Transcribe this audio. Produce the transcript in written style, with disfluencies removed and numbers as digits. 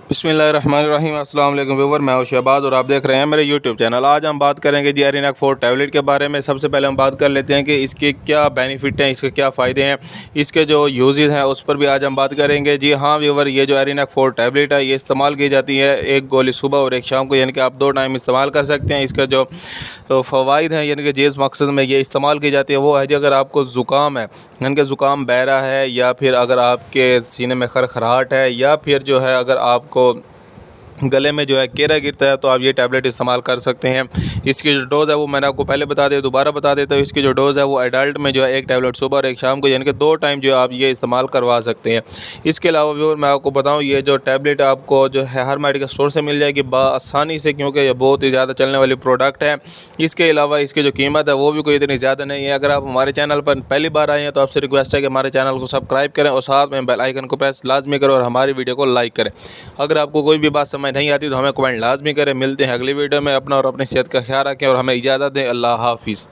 बिस्मिल्लाहिर्रहमानिर्रहीम। अस्सलाम वालेकुम व्यूअर, मैं हूं शहबाज और आप देख रहे हैं मेरे यूट्यूब चैनल। आज हम बात करेंगे जी एरिनाक 4 टैबलेट के बारे में। सबसे पहले हम बात कर लेते हैं कि इसके क्या बेनिफिट हैं, इसके क्या फ़ायदे हैं, इसके जो यूजेस हैं उस पर भी आज हम बात करेंगे। जी हाँ व्यूअर, ये जो एरिनाक 4 टैबलेट है ये इस्तेमाल की जाती है एक गोली सुबह और एक शाम को, यानी कि आप 2 टाइम इस्तेमाल कर सकते हैं। इसका जो फ़वाइद हैं, यानी कि जिस मकसद में ये इस्तेमाल की जाती है वो है जी अगर आपको ज़ुकाम है, यानी कि ज़ुकाम बहरा है, या फिर अगर आपके सीने में खरखराहट है, या फिर जो है अगर आपको गले में जो है केरा गिरता है, तो आप ये टैबलेट इस्तेमाल कर सकते हैं। इसकी जो डोज़ है वो मैंने आपको पहले दोबारा बता देता हूँ। इसकी जो डोज़ है वो एडल्ट में जो है एक टैबलेट सुबह और एक शाम को, यानी कि 2 टाइम जो है आप ये इस्तेमाल करवा सकते हैं। इसके अलावा व्यूअर मैं आपको बताऊँ, ये जो टैबलेट आपको जो है हर मेडिकल स्टोर से मिल जाएगी आसानी से, क्योंकि ये बहुत ही ज़्यादा चलने वाली प्रोडक्ट है। इसके अलावा इसकी जो कीमत है वो भी कोई इतनी ज़्यादा नहीं है। अगर आप हमारे चैनल पर पहली बार आए हैं तो आपसे रिक्वेस्ट है कि हमारे चैनल को सब्सक्राइब करें और साथ में बेल आइकन को प्रेस लाजमी करें और हमारी वीडियो को लाइक करें। अगर आपको कोई भी बात समझ नहीं आती तो हमें कमेंट लाजमी करें। मिलते हैं अगली वीडियो में। अपना और अपनी सेहत का ख्याल रखें और हमें इजाज़त दें। अल्लाह हाफिज़।